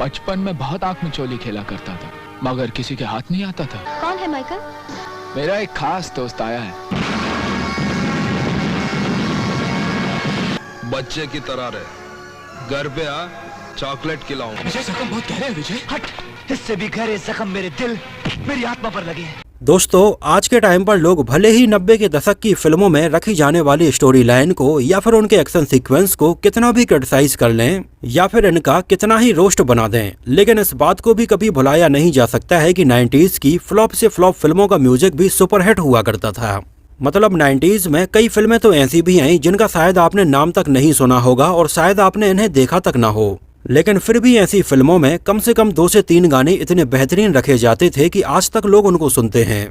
बचपन में बहुत आंख मिचोली खेला करता था, मगर किसी के हाथ नहीं आता था। कौन है माइकल? मेरा एक खास दोस्त आया है। बच्चे की तरह रहे, घर पे आ, चॉकलेट खिलाऊं। विजय, जख्म बहुत गहरे हैं विजय। हट, इससे भी गहरे जख्म मेरे दिल, मेरी आत्मा पर लगे हैं। दोस्तों, आज के टाइम पर लोग भले ही 90 के दशक की फिल्मों में रखी जाने वाली स्टोरी लाइन को या फिर उनके एक्शन सीक्वेंस को कितना भी क्रिटिसाइज कर लें या फिर इनका कितना ही रोस्ट बना दें, लेकिन इस बात को भी कभी भुलाया नहीं जा सकता है कि 90s की फ्लॉप से फ्लॉप फिल्मों का म्यूजिक भी सुपरहिट हुआ करता था। मतलब 90s में कई फिल्में तो ऐसी भी आई जिनका शायद आपने नाम तक नहीं सुना होगा और शायद आपने इन्हें देखा तक ना हो, लेकिन फिर भी ऐसी फिल्मों में कम से कम 2 से 3 गाने इतने बेहतरीन रखे जाते थे कि आज तक लोग उनको सुनते हैं।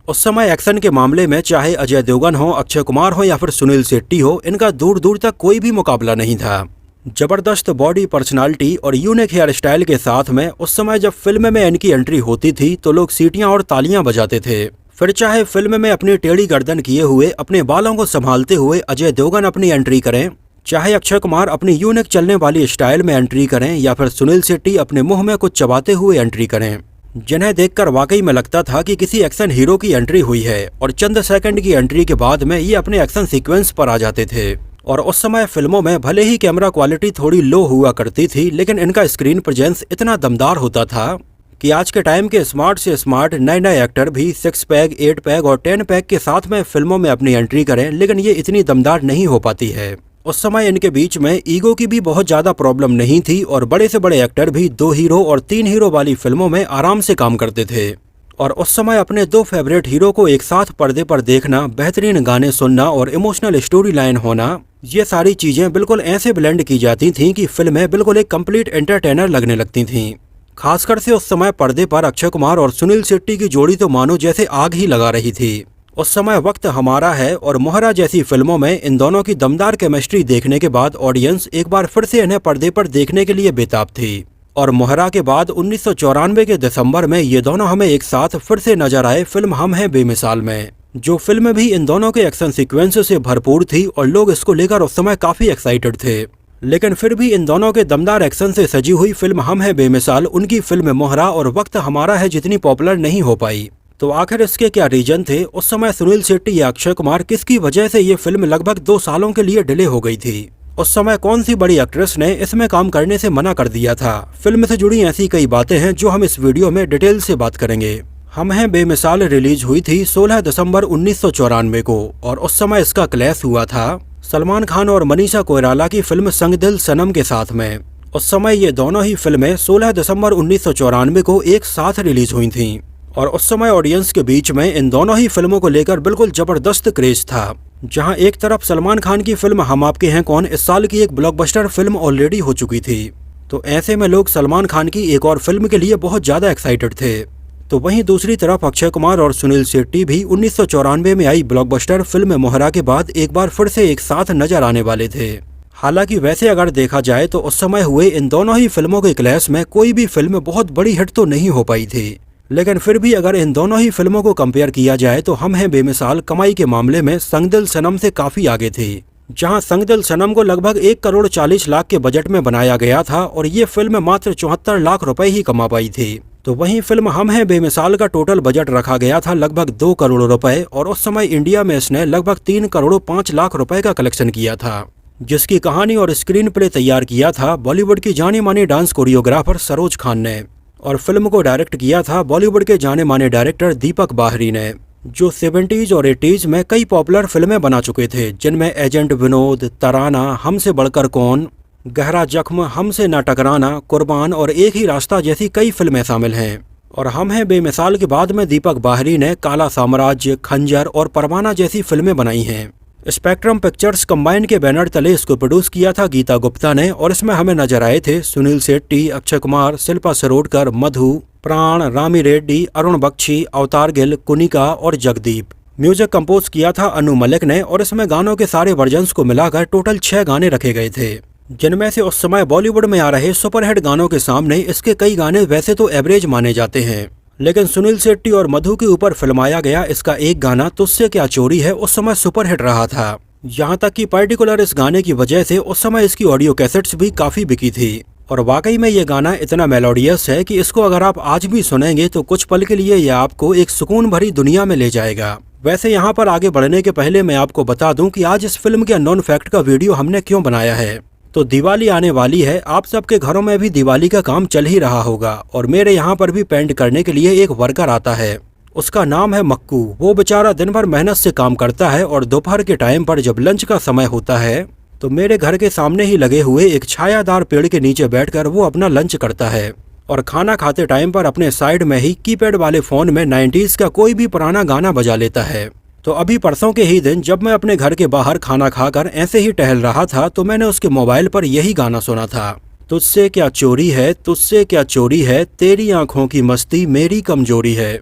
उस समय एक्शन के मामले में चाहे अजय देवगन हो, अक्षय कुमार हो या फिर सुनील शेट्टी हो, इनका दूर दूर तक कोई भी मुकाबला नहीं था। जबरदस्त बॉडी, पर्सनालिटी और यूनिक हेयर स्टाइल के साथ में उस समय जब फिल्म में इनकी एंट्री होती थी तो लोग सीटियां और तालियां बजाते थे। फिर चाहे फिल्म में अपनी टेढ़ी गर्दन किए हुए अपने बालों को संभालते हुए अजय देवगन अपनी एंट्री करें, चाहे अक्षय कुमार अपनी यूनिक चलने वाली स्टाइल में एंट्री करें या फिर सुनील शेट्टी अपने मुंह में कुछ चबाते हुए एंट्री करें, जिन्हें देखकर वाकई में लगता था कि किसी एक्शन हीरो की एंट्री हुई है। और चंद सेकंड की एंट्री के बाद में ये अपने एक्शन सीक्वेंस पर आ जाते थे। और उस समय फिल्मों में भले ही कैमरा क्वालिटी थोड़ी लो हुआ करती थी, लेकिन इनका स्क्रीन प्रेजेंस इतना दमदार होता था कि आज के टाइम के स्मार्ट से स्मार्ट नए नए एक्टर भी 6 पैक, 8 पैक और 10 पैक के साथ में फिल्मों में अपनी एंट्री करें, लेकिन ये इतनी दमदार नहीं हो पाती है। उस समय इनके बीच में ईगो की भी बहुत ज्यादा प्रॉब्लम नहीं थी और बड़े से बड़े एक्टर भी 2 हीरो और 3 हीरो वाली फिल्मों में आराम से काम करते थे। और उस समय अपने 2 फेवरेट हीरो को एक साथ पर्दे पर देखना, बेहतरीन गाने सुनना और इमोशनल स्टोरी लाइन होना, ये सारी चीजें बिल्कुल ऐसे ब्लेंड की जाती थीं कि फिल्में बिल्कुल एक कंप्लीट एंटरटेनर लगने लगती थीं। खासकर से उस समय पर्दे पर अक्षय कुमार और सुनील शेट्टी की जोड़ी तो मानो जैसे आग ही लगा रही थी। उस समय वक्त हमारा है और मोहरा जैसी फिल्मों में इन दोनों की दमदार केमिस्ट्री देखने के बाद ऑडियंस एक बार फिर से इन्हें पर्दे पर देखने के लिए बेताब थी। और मोहरा के बाद 1994 के दिसंबर में ये दोनों हमें एक साथ फिर से नजर आए फिल्म हम हैं बेमिसाल में, जो फिल्म भी इन दोनों के एक्शन सीक्वेंस से भरपूर थी और लोग इसको लेकर उस समय काफी एक्साइटेड थे। लेकिन फिर भी इन दोनों के दमदार एक्शन से सजी हुई फिल्म हम हैं बेमिसाल उनकी फिल्म मोहरा और वक्त हमारा है जितनी पॉपुलर नहीं हो पाई। तो आखिर इसके क्या रीजन थे? उस समय सुनील शेट्टी या अक्षय कुमार किसकी वजह से ये फिल्म लगभग 2 सालों के लिए डिले हो गई थी? उस समय कौन सी बड़ी एक्ट्रेस ने इसमें काम करने से मना कर दिया था? फिल्म से जुड़ी ऐसी कई बातें हैं जो हम इस वीडियो में डिटेल से बात करेंगे। हम हैं बेमिसाल रिलीज हुई थी 16 दिसंबर 1994 को और उस समय इसका क्लैश हुआ था सलमान खान और मनीषा कोइराला की फिल्म संग दिल सनम के साथ में। उस समय ये दोनों ही फिल्में 16 दिसंबर 1994 को एक साथ रिलीज हुई थीं और उस समय ऑडियंस के बीच में इन दोनों ही फिल्मों को लेकर बिल्कुल जबरदस्त क्रेज था। जहां एक तरफ सलमान खान की फिल्म हम आपके हैं कौन इस साल की एक ब्लॉकबस्टर फिल्म ऑलरेडी हो चुकी थी, तो ऐसे में लोग सलमान खान की एक और फिल्म के लिए बहुत ज्यादा एक्साइटेड थे। तो वहीं दूसरी तरफ अक्षय कुमार और सुनील शेट्टी भी 1994 में आई ब्लॉकबस्टर फिल्म मोहरा के बाद एक बार फिर से एक साथ नजर आने वाले थे। हालांकि वैसे अगर देखा जाए तो उस समय हुए इन दोनों ही फिल्मों के क्लैश में कोई भी फिल्म बहुत बड़ी हिट तो नहीं हो पाई थी, लेकिन फिर भी अगर इन दोनों ही फिल्मों को कंपेयर किया जाए तो हम हैं बेमिसाल कमाई के मामले में संग दिल सनम से काफी आगे थी। जहां संग दिल सनम को लगभग 1 करोड़ 40 लाख के बजट में बनाया गया था और ये फिल्म मात्र 74 लाख रुपए ही कमा पाई थी, तो वहीं फिल्म हम हैं बेमिसाल का टोटल बजट रखा गया था लगभग 2 करोड़ रुपए और उस समय इंडिया में इसने लगभग 3 करोड़ 5 लाख रुपए का कलेक्शन किया था, जिसकी कहानी और स्क्रीन प्ले तैयार किया था बॉलीवुड की जानी मानी डांस कोरियोग्राफर सरोज खान ने और फिल्म को डायरेक्ट किया था बॉलीवुड के जाने माने डायरेक्टर दीपक बाहरी ने, जो 70s और 80s में कई पॉपुलर फिल्में बना चुके थे, जिनमें एजेंट विनोद, तराना, हमसे बढ़कर कौन, गहरा जख्म, हमसे ना टकराना, कुर्बान और एक ही रास्ता जैसी कई फिल्में शामिल हैं। और हम हैं बेमिसाल के बाद में दीपक बाहरी ने काला साम्राज्य, खंजर और परवाना जैसी फिल्में बनाई हैं। स्पेक्ट्रम पिक्चर्स कंबाइन के बैनर तले इसको प्रोड्यूस किया था गीता गुप्ता ने और इसमें हमें नजर आए थे सुनील शेट्टी, अक्षय कुमार, शिल्पा सरोडकर, मधु, प्राण, रामी रेड्डी, अरुण बख्शी, अवतार गिल, कुनिका और जगदीप। म्यूजिक कंपोज किया था अनु मलिक ने और इसमें गानों के सारे वर्जन्स को मिलाकर टोटल 6 गाने रखे गए थे। जिनमें से उस समय बॉलीवुड में आ रहे सुपरहिट गानों के सामने इसके कई गाने वैसे तो एवरेज माने जाते हैं, लेकिन सुनील शेट्टी और मधु के ऊपर फिल्माया गया इसका एक गाना तुझसे क्या चोरी है उस समय सुपरहिट रहा था। यहाँ तक कि पर्टिकुलर इस गाने की वजह से उस समय इसकी ऑडियो कैसेट्स भी काफी बिकी थी। और वाकई में ये गाना इतना मेलोडियस है कि इसको अगर आप आज भी सुनेंगे तो कुछ पल के लिए यह आपको एक सुकून भरी दुनिया में ले जाएगा। वैसे यहाँ पर आगे बढ़ने के पहले मैं आपको बता दूं कि आज इस फिल्म के अननोन फैक्ट का वीडियो हमने क्यों बनाया है। तो दिवाली आने वाली है, आप सबके घरों में भी दिवाली का काम चल ही रहा होगा और मेरे यहाँ पर भी पेंट करने के लिए एक वर्कर आता है, उसका नाम है मक्कू। वो बेचारा दिन भर मेहनत से काम करता है और दोपहर के टाइम पर जब लंच का समय होता है तो मेरे घर के सामने ही लगे हुए एक छायादार पेड़ के नीचे बैठकर वो अपना लंच करता है और खाना खाते टाइम पर अपने साइड में ही कीपैड वाले फोन में 90s का कोई भी पुराना गाना बजा लेता है। तो अभी परसों के ही दिन जब मैं अपने घर के बाहर खाना खाकर ऐसे ही टहल रहा था तो मैंने उसके मोबाइल पर यही गाना सुना था, तुझसे क्या चोरी है, तुझसे क्या चोरी है, तेरी आंखों की मस्ती मेरी कमजोरी है।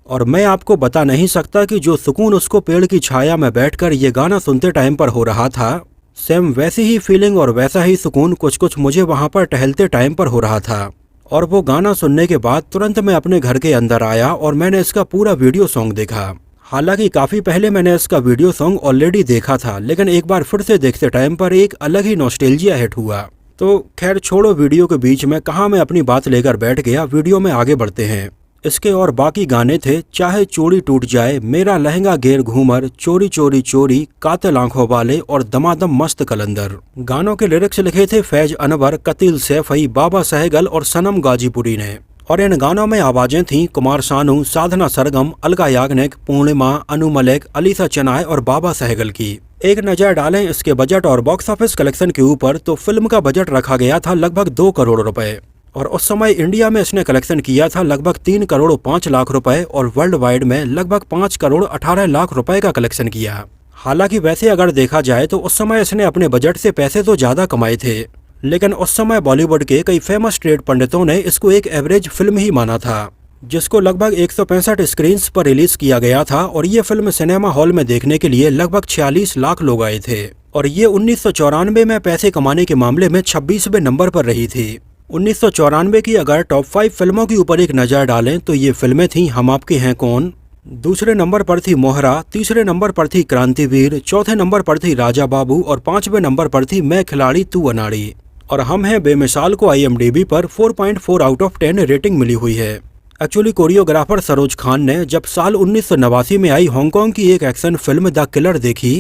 और मैं आपको बता नहीं सकता कि जो सुकून उसको पेड़ की छाया में बैठकर ये गाना सुनते टाइम पर हो रहा था, सेम वैसी ही फीलिंग और वैसा ही सुकून कुछ कुछ मुझे वहां पर टहलते टाइम पर हो रहा था। और वो गाना सुनने के बाद तुरंत मैं अपने घर के अंदर आया और मैंने इसका पूरा वीडियो सॉन्ग देखा। हालांकि काफी पहले मैंने इसका वीडियो सॉन्ग ऑलरेडी देखा था, लेकिन एक बार फिर से देखते टाइम पर एक अलग ही नॉस्टैल्जिया हिट हुआ। तो खैर छोड़ो, वीडियो के बीच में कहाँ मैं अपनी बात लेकर बैठ गया, वीडियो में आगे बढ़ते हैं। इसके और बाकी गाने थे चाहे चूड़ी टूट जाए, मेरा लहंगा गेर घूमर, चोरी चोरी चोरी, कातिल आंखों वाले और दमादम मस्त कलंदर। गानों के लिरिक्स लिखे थे फैज अनवर, कतील सैफई, बाबा सहगल और सनम गाजीपुरी ने। और इन गानों में आवाजें थीं कुमार सानू, साधना सरगम, अलका याग्निक, पूर्णिमा, अनु मलिक, अलीसा चेनाय और बाबा सहगल की। एक नजर डालें इसके बजट और बॉक्स ऑफिस कलेक्शन के ऊपर तो फिल्म का बजट रखा गया था लगभग 2 करोड़ रुपए और उस समय इंडिया में इसने कलेक्शन किया था लगभग 3 करोड़ 5 लाख रुपए और वर्ल्ड वाइड में लगभग 5 करोड़ 18 लाख रुपए का कलेक्शन किया। हालांकि वैसे अगर देखा जाए तो उस समय इसने अपने बजट से पैसे तो ज्यादा कमाए थे, लेकिन उस समय बॉलीवुड के कई फेमस ट्रेड पंडितों ने इसको एक एवरेज फिल्म ही माना था, जिसको लगभग 165 स्क्रीन पर रिलीज किया गया था। और ये फिल्म सिनेमा हॉल में देखने के लिए लगभग 46 लाख लोग आए थे और ये 1994 में पैसे कमाने के मामले में 26वें नंबर पर रही थी। 1994 की अगर टॉप 5 फिल्मों के ऊपर एक नजर डालें तो ये फिल्में थीं हम आपके हैं कौन, दूसरे नंबर पर थी मोहरा, तीसरे नंबर पर थी क्रांतिवीर, चौथे नंबर पर थी राजा बाबू और 5वें नंबर पर थी मैं खिलाड़ी तू अनाड़ी। और हम हैं बेमिसाल को IMDb पर 4.4 आउट ऑफ 10 रेटिंग मिली हुई है। एक्चुअली कोरियोग्राफर सरोज खान ने जब साल 1989 में आई हांगकांग की एक एक्शन फिल्म द किलर देखी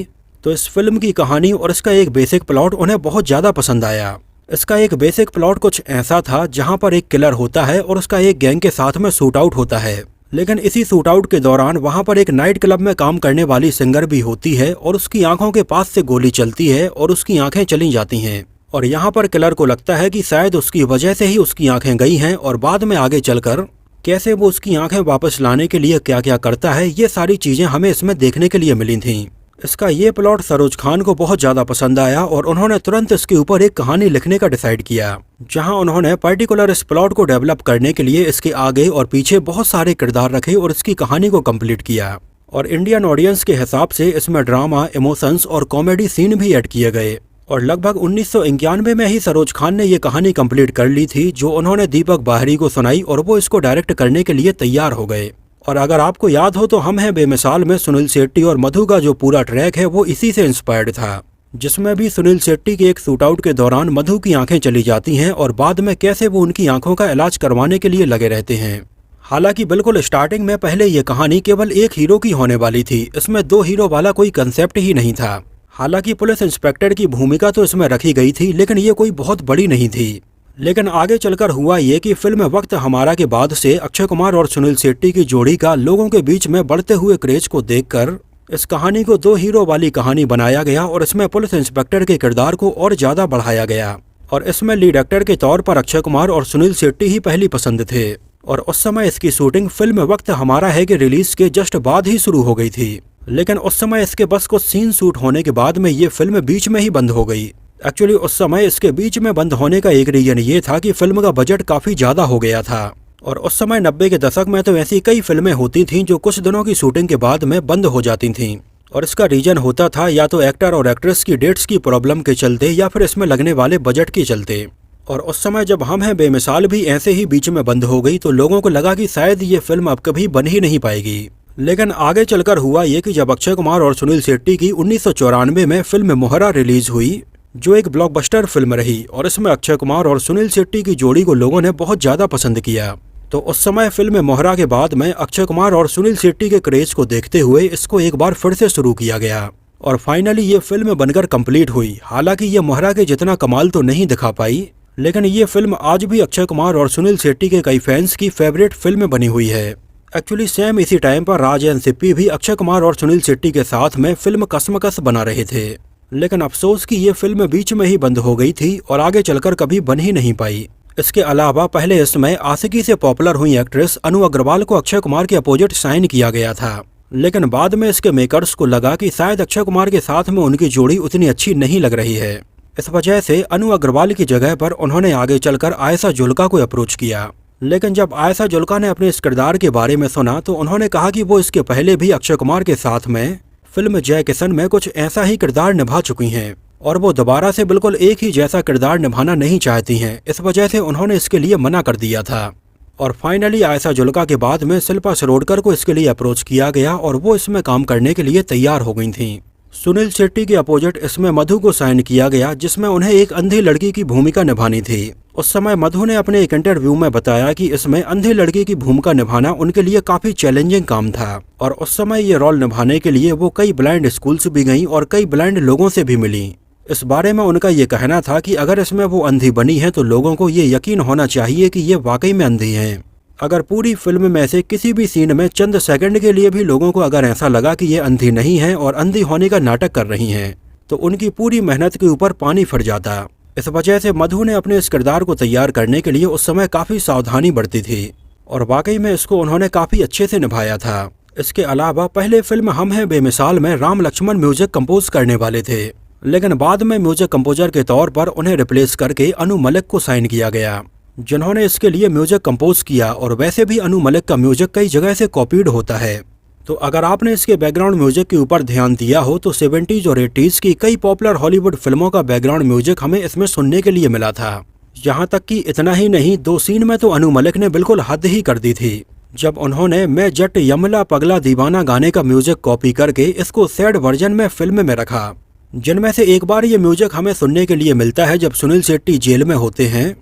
तो इस फिल्म की कहानी और इसका एक बेसिक प्लॉट उन्हें बहुत ज्यादा पसंद आया। इसका एक बेसिक प्लॉट कुछ ऐसा था जहां पर एक किलर होता है और उसका एक गैंग के साथ में शूट आउट होता है, लेकिन इसी शूट आउट के दौरान वहां पर एक नाइट क्लब में काम करने वाली सिंगर भी होती है और उसकी आंखों के पास से गोली चलती है और उसकी आंखें चली जाती हैं। और यहाँ पर किलर को लगता है कि शायद उसकी वजह से ही उसकी आंखें गई हैं और बाद में आगे चलकर कैसे वो उसकी आंखें वापस लाने के लिए क्या क्या करता है, ये सारी चीजें हमें इसमें देखने के लिए मिली थीं। इसका ये प्लॉट सरोज खान को बहुत ज्यादा पसंद आया और उन्होंने तुरंत इसके ऊपर एक कहानी लिखने का डिसाइड किया, जहां उन्होंने पर्टिकुलर इस प्लॉट को डेवलप करने के लिए इसके आगे और पीछे बहुत सारे किरदार रखे और इसकी कहानी को कंप्लीट किया। और इंडियन ऑडियंस के हिसाब से इसमें ड्रामा, इमोशंस और कॉमेडी सीन भी ऐड किए गए। और लगभग 1991 में ही सरोज खान ने ये कहानी कंप्लीट कर ली थी, जो उन्होंने दीपक बाहरी को सुनाई और वो इसको डायरेक्ट करने के लिए तैयार हो गए। और अगर आपको याद हो तो हम हैं बेमिसाल में सुनील शेट्टी और मधु का जो पूरा ट्रैक है वो इसी से इंस्पायर्ड था, जिसमें भी सुनील शेट्टी के एक शूट आउट के दौरान मधु की आंखें चली जाती हैं और बाद में कैसे वो उनकी आंखों का इलाज करवाने के लिए लगे रहते हैं। हालांकि बिल्कुल स्टार्टिंग में पहले ये कहानी केवल एक हीरो की होने वाली थी, इसमें 2 हीरो वाला कोई कंसेप्ट ही नहीं था। हालांकि पुलिस इंस्पेक्टर की भूमिका तो इसमें रखी गई थी, लेकिन ये कोई बहुत बड़ी नहीं थी। लेकिन आगे चलकर हुआ ये कि फिल्म वक्त हमारा के बाद से अक्षय कुमार और सुनील शेट्टी की जोड़ी का लोगों के बीच में बढ़ते हुए क्रेज को देखकर इस कहानी को 2 हीरो वाली कहानी बनाया गया और इसमें पुलिस इंस्पेक्टर के किरदार को और ज्यादा बढ़ाया गया। और इसमें लीड एक्टर के तौर पर अक्षय कुमार और सुनील शेट्टी ही पहली पसंद थे। और उस समय इसकी शूटिंग फिल्म वक्त हमारा है कि रिलीज के जस्ट बाद ही शुरू हो गई थी, लेकिन उस समय इसके बस कुछ सीन शूट होने के बाद में ये फिल्म बीच में ही बंद हो गई। एक्चुअली उस समय इसके बीच में बंद होने का एक रीजन ये था कि फिल्म का बजट काफी ज्यादा हो गया था और उस समय 90 के दशक में तो ऐसी कई फिल्में होती थीं जो कुछ दिनों की शूटिंग के बाद में बंद हो जाती थीं। और इसका रीजन होता था या तो एक्टर और एक्ट्रेस की डेट्स की प्रॉब्लम के चलते या फिर इसमें लगने वाले बजट के चलते। और उस समय जब हम हैं बेमिसाल भी ऐसे ही बीच में बंद हो गई तो लोगों को लगा कि शायद ये फिल्म अब कभी बन ही नहीं पाएगी। लेकिन आगे चलकर हुआ ये कि जब अक्षय कुमार और सुनील शेट्टी की 1994 में फिल्म मोहरा रिलीज हुई, जो एक ब्लॉकबस्टर फिल्म रही, और इसमें अक्षय कुमार और सुनील शेट्टी की जोड़ी को लोगों ने बहुत ज्यादा पसंद किया। तो उस समय फिल्म मोहरा के बाद में अक्षय कुमार और सुनील शेट्टी के क्रेज को देखते हुए इसको एक बार फिर से शुरू किया गया और फाइनली ये फिल्म बनकर कंप्लीट हुई। हालांकि ये मोहरा के जितना कमाल तो नहीं दिखा पाई, लेकिन ये फिल्म आज भी अक्षय कुमार और सुनील शेट्टी के कई फैंस की फेवरेट फिल्म बनी हुई है। एक्चुअली सेम इसी टाइम पर राज एंड सिप्पी भी अक्षय कुमार और सुनील शेट्टी के साथ में फिल्म कसमकस बना रहे थे, लेकिन अफसोस कि ये फिल्म बीच में ही बंद हो गई थी और आगे चलकर कभी बन ही नहीं पाई। इसके अलावा पहले इसमें आशिकी से पॉपुलर हुई एक्ट्रेस अनु अग्रवाल को अक्षय कुमार के अपोजिट साइन किया गया था, लेकिन बाद में इसके मेकर्स को लगा कि शायद अक्षय कुमार के साथ में उनकी जोड़ी उतनी अच्छी नहीं लग रही है। इस वजह से अनु अग्रवाल की जगह पर उन्होंने आगे चलकर आयशा जुल्का को अप्रोच किया। लेकिन जब आयशा जुल्का ने अपने इस किरदार के बारे में सुना तो उन्होंने कहा कि वो इसके पहले भी अक्षय कुमार के साथ में फिल्म जय किशन में कुछ ऐसा ही किरदार निभा चुकी हैं और वो दोबारा से बिल्कुल एक ही जैसा किरदार निभाना नहीं चाहती हैं। इस वजह से उन्होंने इसके लिए मना कर दिया था और फाइनली आयशा जुल्का के बाद में शिल्पा शिरोडकर को इसके लिए अप्रोच किया गया और वो इसमें काम करने के लिए तैयार हो गई थीं। सुनील शेट्टी के अपोजिट इसमें मधु को साइन किया गया, जिसमें उन्हें एक अंधी लड़की की भूमिका निभानी थी। उस समय मधु ने अपने एक इंटरव्यू में बताया कि इसमें अंधी लड़की की भूमिका निभाना उनके लिए काफी चैलेंजिंग काम था और उस समय ये रोल निभाने के लिए वो कई ब्लाइंड स्कूल्स भी गईं और कई ब्लाइंड लोगों से भी मिली। इस बारे में उनका ये कहना था कि अगर इसमें वो अंधी बनी है तो लोगों को ये यकीन होना चाहिए कि ये वाकई में अंधी हैं। अगर पूरी फिल्म में से किसी भी सीन में चंद सेकंड के लिए भी लोगों को अगर ऐसा लगा कि ये अंधी नहीं है और अंधी होने का नाटक कर रही हैं, तो उनकी पूरी मेहनत के ऊपर पानी फिर जाता। इस वजह से मधु ने अपने इस किरदार को तैयार करने के लिए उस समय काफी सावधानी बरती थी और वाकई में इसको उन्होंने काफी अच्छे से निभाया था। इसके अलावा पहले फिल्म हम हैं बेमिसाल में राम लक्ष्मण म्यूजिक कंपोज करने वाले थे, लेकिन बाद में म्यूजिक कंपोजर के तौर पर उन्हें रिप्लेस करके अनु मलिक को साइन किया गया, जिन्होंने इसके लिए म्यूजिक कंपोज किया। और वैसे भी अनु मलिक का म्यूजिक कई जगह से कॉपीड होता है, तो अगर आपने इसके बैकग्राउंड म्यूजिक के ऊपर ध्यान दिया हो तो 70s और 80s की कई पॉपुलर हॉलीवुड फिल्मों का बैकग्राउंड म्यूजिक हमें इसमें सुनने के लिए मिला था। यहाँ तक कि इतना ही नहीं, 2 सीन में तो अनु मलिक ने बिल्कुल हद ही कर दी थी, जब उन्होंने मैं जट यमला पगला दीवाना गाने का म्यूजिक कॉपी करके इसको सैड वर्जन में फिल्म में रखा, जिनमें से एक बार ये म्यूजिक हमें सुनने के लिए मिलता है जब सुनील शेट्टी जेल में होते हैं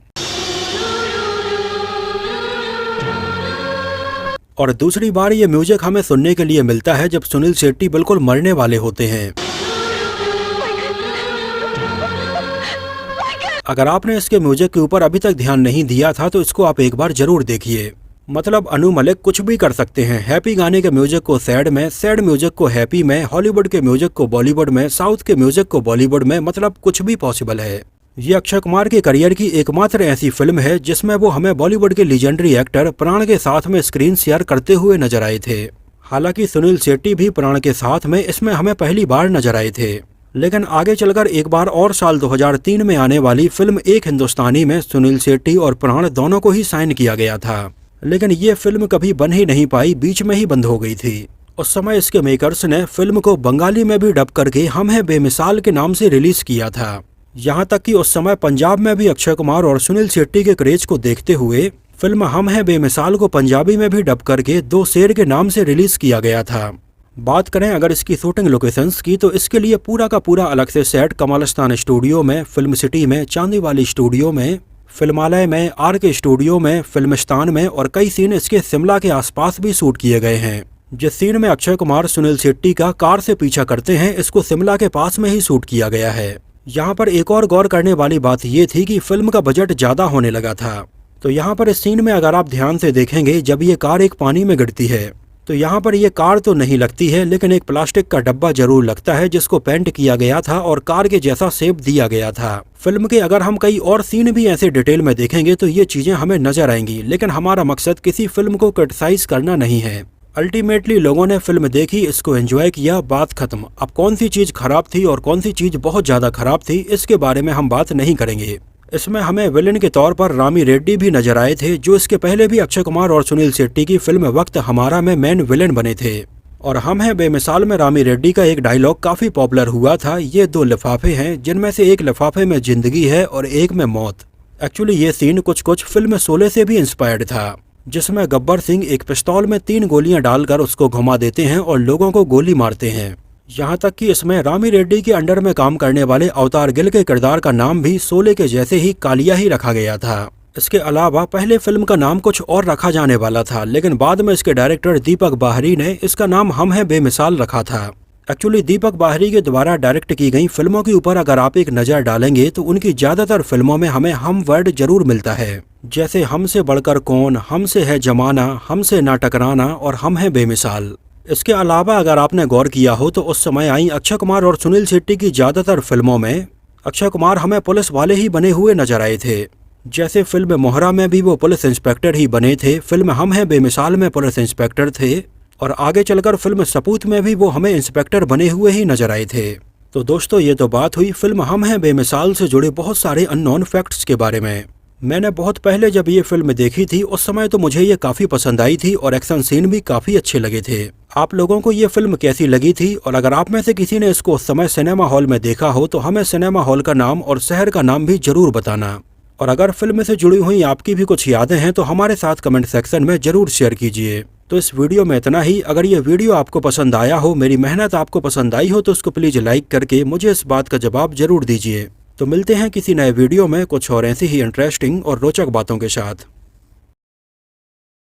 और दूसरी बार ये म्यूजिक हमें सुनने के लिए मिलता है जब सुनील शेट्टी बिल्कुल मरने वाले होते हैं। अगर आपने इसके म्यूजिक के ऊपर अभी तक ध्यान नहीं दिया था तो इसको आप एक बार जरूर देखिए। मतलब अनु मलिक कुछ भी कर सकते हैं। हैप्पी गाने के म्यूजिक को सैड में, सैड म्यूजिक को हैप्पी में, हॉलीवुड के म्यूजिक को बॉलीवुड में, साउथ के म्यूजिक को बॉलीवुड में, मतलब कुछ भी पॉसिबल है। ये अक्षय कुमार के करियर की एकमात्र ऐसी फिल्म है जिसमें वो हमें बॉलीवुड के लीजेंडरी एक्टर प्राण के साथ में स्क्रीन शेयर करते हुए नजर आए थे। हालांकि सुनील शेट्टी भी प्राण के साथ में इसमें हमें पहली बार नजर आए थे, लेकिन आगे चलकर एक बार और साल 2003 में आने वाली फिल्म एक हिंदुस्तानी में सुनील शेट्टी और प्राण दोनों को ही साइन किया गया था, लेकिन ये फिल्म कभी बन ही नहीं पाई, बीच में ही बंद हो गई थी। उस समय इसके मेकर्स ने फिल्म को बंगाली में भी डब करके हम हैं बेमिसाल के नाम से रिलीज किया था। यहाँ तक कि उस समय पंजाब में भी अक्षय कुमार और सुनील शेट्टी के क्रेज को देखते हुए फिल्म हम हैं बेमिसाल को पंजाबी में भी डब करके 2 शेर के नाम से रिलीज किया गया था। बात करें अगर इसकी शूटिंग लोकेशंस की तो इसके लिए पूरा का पूरा अलग से सेट कमालिस्तान स्टूडियो में, फिल्म सिटी में, चांदीवाली स्टूडियो में, फिल्मालय में, RK स्टूडियो में, फिल्मिस्तान में और कई सीन इसके शिमला के आसपास भी शूट किए गए हैं। जिस सीन में अक्षय कुमार सुनील शेट्टी का कार से पीछा करते हैं, इसको शिमला के पास में ही शूट किया गया है। यहाँ पर एक और गौर करने वाली बात ये थी कि फिल्म का बजट ज्यादा होने लगा था। तो यहाँ पर इस सीन में अगर आप ध्यान से देखेंगे, जब ये कार एक पानी में गिरती है तो यहाँ पर ये कार तो नहीं लगती है, लेकिन एक प्लास्टिक का डब्बा जरूर लगता है जिसको पेंट किया गया था और कार के जैसा शेप दिया गया था। फिल्म के अगर हम कई और सीन भी ऐसे डिटेल में देखेंगे तो ये चीजें हमें नजर आएंगी, लेकिन हमारा मकसद किसी फिल्म को क्रिटिसाइज करना नहीं है। अल्टीमेटली लोगों ने फिल्म देखी, इसको एंजॉय किया, बात खत्म। अब कौन सी चीज खराब थी और कौन सी चीज बहुत ज्यादा खराब थी, इसके बारे में हम बात नहीं करेंगे। इसमें हमें विलेन के तौर पर रामी रेड्डी भी नजर आए थे, जो इसके पहले भी अक्षय कुमार और सुनील शेट्टी की फिल्म वक्त हमारा में मेन विलेन बने थे। और हम हैं बेमिसाल में रामी रेड्डी का एक डायलॉग काफी पॉपुलर हुआ था, ये 2 लिफाफे हैं जिनमें से एक लिफाफे में जिंदगी है और एक में मौत। एक्चुअली ये सीन कुछ फिल्म शोले से भी इंस्पायर्ड था, जिसमें गब्बर सिंह एक पिस्तौल में 3 गोलियां डालकर उसको घुमा देते हैं और लोगों को गोली मारते हैं। यहाँ तक कि इसमें रामी रेड्डी के अंडर में काम करने वाले अवतार गिल के किरदार का नाम भी शोले के जैसे ही कालिया ही रखा गया था। इसके अलावा पहले फिल्म का नाम कुछ और रखा जाने वाला था, लेकिन बाद में इसके डायरेक्टर दीपक बाहरी ने इसका नाम हम हैं बेमिसाल रखा था। एक्चुअली दीपक बाहरी के द्वारा डायरेक्ट की गई फिल्मों के ऊपर अगर आप एक नज़र डालेंगे तो उनकी ज़्यादातर फिल्मों में हमें हम वर्ड जरूर मिलता है, जैसे हमसे बढ़कर कौन, हमसे है जमाना, हमसे ना टकराना और हम हैं बेमिसाल। इसके अलावा अगर आपने गौर किया हो तो उस समय आई अक्षय कुमार और सुनील शेट्टी की ज़्यादातर फिल्मों में अक्षय कुमार हमें पुलिस वाले ही बने हुए नजर आए थे। जैसे फिल्म मोहरा में भी वो पुलिस इंस्पेक्टर ही बने थे, फिल्म हम हैं बेमिसाल में पुलिस इंस्पेक्टर थे और आगे चलकर फिल्म सपूत में भी वो हमें इंस्पेक्टर बने हुए ही नजर आए थे। तो दोस्तों ये तो बात हुई फिल्म हम हैं बेमिसाल से जुड़े बहुत सारे अननोन फैक्ट्स के बारे में। मैंने बहुत पहले जब ये फिल्म देखी थी उस समय तो मुझे ये काफ़ी पसंद आई थी और एक्शन सीन भी काफ़ी अच्छे लगे थे। आप लोगों को ये फिल्म कैसी लगी थी, और अगर आप में से किसी ने इसको उस समय सिनेमा हॉल में देखा हो तो हमें सिनेमा हॉल का नाम और शहर का नाम भी जरूर बताना। और अगर फिल्म से जुड़ी हुई आपकी भी कुछ यादें हैं तो हमारे साथ कमेंट सेक्शन में जरूर शेयर कीजिए। तो इस वीडियो में इतना ही। अगर ये वीडियो आपको पसंद आया हो, मेरी मेहनत आपको पसंद आई हो तो उसको प्लीज़ लाइक करके मुझे इस बात का जवाब जरूर दीजिए। तो मिलते हैं किसी नए वीडियो में कुछ और ऐसी ही इंटरेस्टिंग और रोचक बातों के साथ।